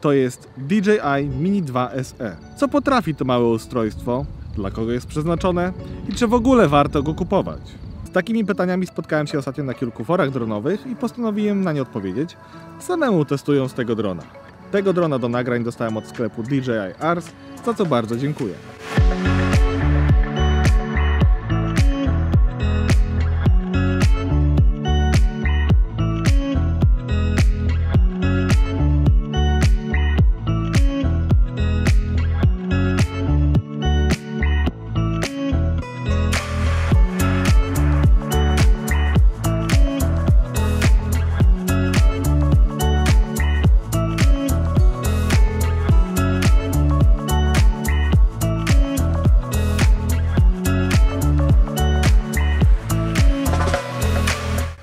to jest DJI Mini 2 SE. Co potrafi to małe ustrojstwo, dla kogo jest przeznaczone i czy w ogóle warto go kupować? Z takimi pytaniami spotkałem się ostatnio na kilku forach dronowych i postanowiłem na nie odpowiedzieć, samemu testując tego drona. Tego drona do nagrań dostałem od sklepu DJI Ars, za co bardzo dziękuję.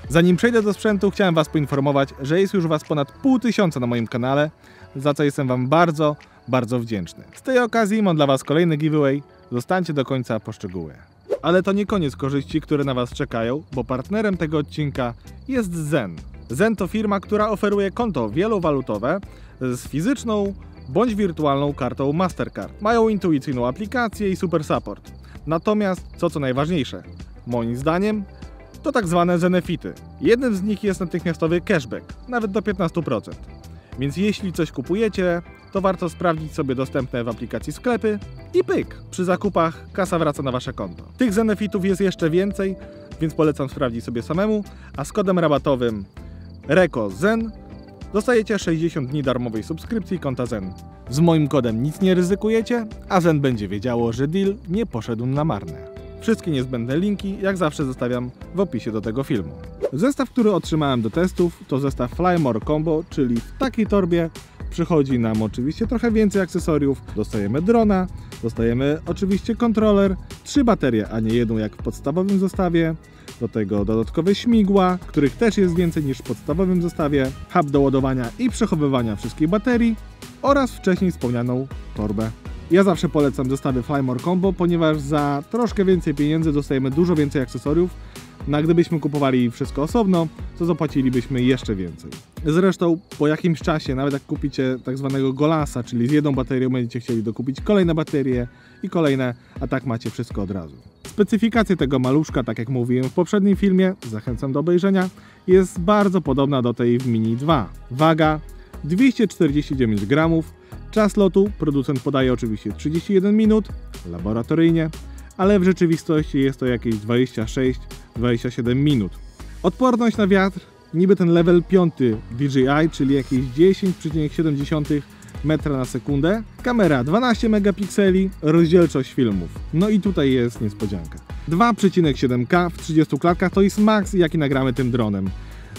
Zanim przejdę do sprzętu, chciałem Was poinformować, że jest już Was ponad 500 na moim kanale, za co jestem Wam bardzo, bardzo wdzięczny. Z tej okazji mam dla Was kolejny giveaway, zostańcie do końca po szczegóły. Ale to nie koniec korzyści, które na Was czekają, bo partnerem tego odcinka jest Zen. Zen to firma, która oferuje konto wielowalutowe z fizyczną bądź wirtualną kartą Mastercard. Mają intuicyjną aplikację i super support. Natomiast, co najważniejsze, moim zdaniem, to tak zwane zenefity. Jednym z nich jest natychmiastowy cashback, nawet do 15%. Więc jeśli coś kupujecie, to warto sprawdzić sobie dostępne w aplikacji sklepy i pyk! Przy zakupach kasa wraca na Wasze konto. Tych zenefitów jest jeszcze więcej, więc polecam sprawdzić sobie samemu, a z kodem rabatowym REKOZEN dostajecie 60 dni darmowej subskrypcji konta Zen. Z moim kodem nic nie ryzykujecie, a Zen będzie wiedziało, że deal nie poszedł na marne. Wszystkie niezbędne linki, jak zawsze, zostawiam w opisie do tego filmu. Zestaw, który otrzymałem do testów, to zestaw Fly More Combo, czyli w takiej torbie przychodzi nam oczywiście trochę więcej akcesoriów. Dostajemy drona, dostajemy oczywiście kontroler, 3 baterie, a nie jedną jak w podstawowym zestawie. Do tego dodatkowe śmigła, których też jest więcej niż w podstawowym zestawie, hub do ładowania i przechowywania wszystkich baterii oraz wcześniej wspomnianą torbę. Ja zawsze polecam zestawy Fly More Combo, ponieważ za troszkę więcej pieniędzy dostajemy dużo więcej akcesoriów. No a gdybyśmy kupowali wszystko osobno, to zapłacilibyśmy jeszcze więcej. Zresztą po jakimś czasie, nawet jak kupicie tak zwanego golasa, czyli z jedną baterią będziecie chcieli dokupić kolejne baterie i kolejne, a tak macie wszystko od razu. Specyfikacja tego maluszka, tak jak mówiłem w poprzednim filmie, zachęcam do obejrzenia, jest bardzo podobna do tej w Mini 2. Waga 249 gramów. Czas lotu producent podaje oczywiście 31 minut, laboratoryjnie, ale w rzeczywistości jest to jakieś 26-27 minut. Odporność na wiatr, niby ten level 5 DJI, czyli jakieś 10,7 metra na sekundę. Kamera 12 megapikseli, rozdzielczość filmów. No i tutaj jest niespodzianka. 2,7K w 30 klatkach to jest maks, jaki nagramy tym dronem.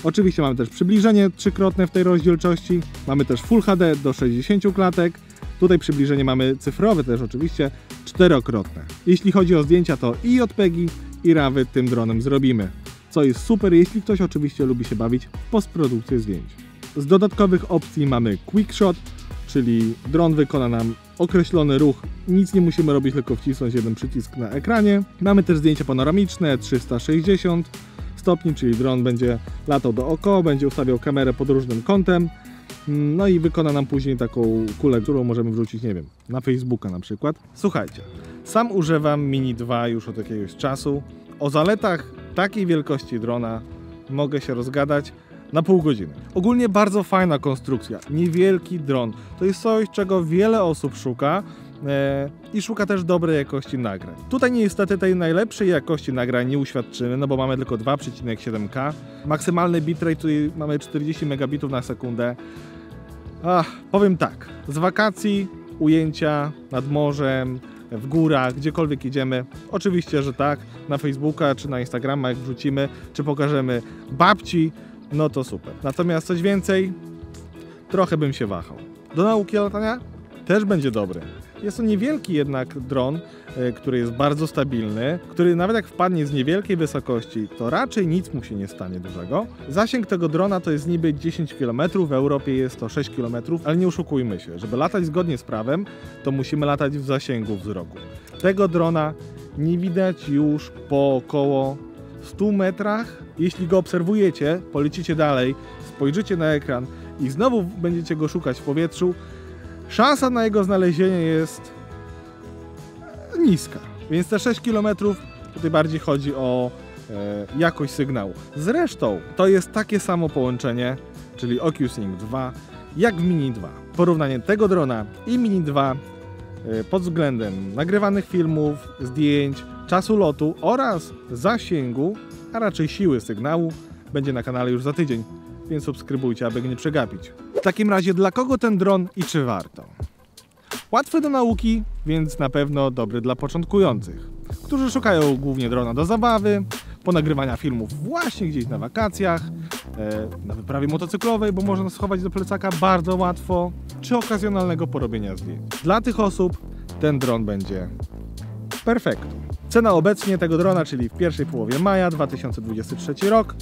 Oczywiście mamy też przybliżenie trzykrotne w tej rozdzielczości, mamy też Full HD do 60 klatek, tutaj przybliżenie mamy cyfrowe też oczywiście, 4-krotne. Jeśli chodzi o zdjęcia, to i JPEGi i RAWy tym dronem zrobimy, co jest super, jeśli ktoś oczywiście lubi się bawić w postprodukcję zdjęć. Z dodatkowych opcji mamy Quick Shot, czyli dron wykona nam określony ruch, nic nie musimy robić, tylko wcisnąć jeden przycisk na ekranie. Mamy też zdjęcia panoramiczne 360 stopni, czyli dron będzie latał dookoła, będzie ustawiał kamerę pod różnym kątem, no i wykona nam później taką kulę, którą możemy wrzucić, nie wiem, na Facebooka na przykład. Słuchajcie, sam używam Mini 2 już od jakiegoś czasu. O zaletach takiej wielkości drona mogę się rozgadać na pół godziny. Ogólnie bardzo fajna konstrukcja, niewielki dron. To jest coś, czego wiele osób szuka i szuka też dobrej jakości nagrań. Tutaj niestety tej najlepszej jakości nagrań nie uświadczymy, no bo mamy tylko 2,7K. Maksymalny bitrate tutaj mamy 40 megabitów na sekundę. Powiem tak, z wakacji, ujęcia nad morzem, w górach, gdziekolwiek jedziemy, oczywiście, że tak, na Facebooka czy na Instagrama jak wrzucimy, czy pokażemy babci, no to super. Natomiast coś więcej, trochę bym się wahał. Do nauki latania też będzie dobry. Jest to niewielki jednak dron, który jest bardzo stabilny, który nawet jak wpadnie z niewielkiej wysokości, to raczej nic mu się nie stanie dużego. Zasięg tego drona to jest niby 10 km, w Europie jest to 6 km, ale nie oszukujmy się, żeby latać zgodnie z prawem, to musimy latać w zasięgu wzroku. Tego drona nie widać już po około 100 metrach. Jeśli go obserwujecie, polecicie dalej, spojrzycie na ekran i znowu będziecie go szukać w powietrzu, szansa na jego znalezienie jest niska. Więc te 6 km tutaj bardziej chodzi o jakość sygnału. Zresztą to jest takie samo połączenie, czyli OcuSync 2, jak w Mini 2. Porównanie tego drona i Mini 2 pod względem nagrywanych filmów, zdjęć, czasu lotu oraz zasięgu, a raczej siły sygnału, będzie na kanale już za tydzień, więc subskrybujcie, aby go nie przegapić. W takim razie dla kogo ten dron i czy warto? Łatwy do nauki, więc na pewno dobry dla początkujących, którzy szukają głównie drona do zabawy, ponagrywania filmów właśnie gdzieś na wakacjach, na wyprawie motocyklowej, bo można schować do plecaka bardzo łatwo, czy okazjonalnego porobienia zdjęć. Dla tych osób ten dron będzie perfekto. Cena obecnie tego drona, czyli w pierwszej połowie maja 2023 rok,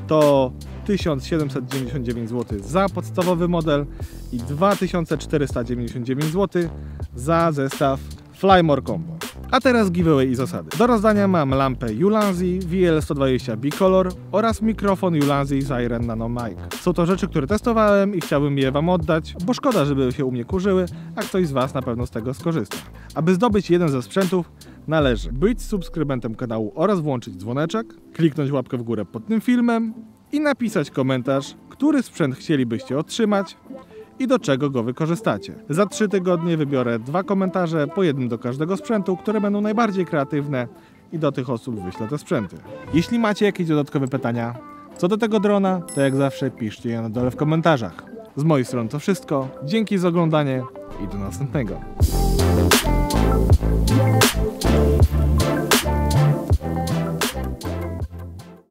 to 1799 zł za podstawowy model i 2499 zł za zestaw Flymore Combo. A teraz giveaway i zasady. Do rozdania mam lampę Ulanzi VL120 Bicolor oraz mikrofon Ulanzi Siren Nano Mic. Są to rzeczy, które testowałem i chciałbym je Wam oddać, bo szkoda, żeby się u mnie kurzyły, a ktoś z Was na pewno z tego skorzysta. Aby zdobyć jeden ze sprzętów, należy być subskrybentem kanału oraz włączyć dzwoneczek, kliknąć łapkę w górę pod tym filmem i napisać komentarz, który sprzęt chcielibyście otrzymać i do czego go wykorzystacie. Za 3 tygodnie wybiorę 2 komentarze, po jednym do każdego sprzętu, które będą najbardziej kreatywne i do tych osób wyślę te sprzęty. Jeśli macie jakieś dodatkowe pytania co do tego drona, to jak zawsze piszcie je na dole w komentarzach. Z mojej strony to wszystko. Dzięki za oglądanie i do następnego.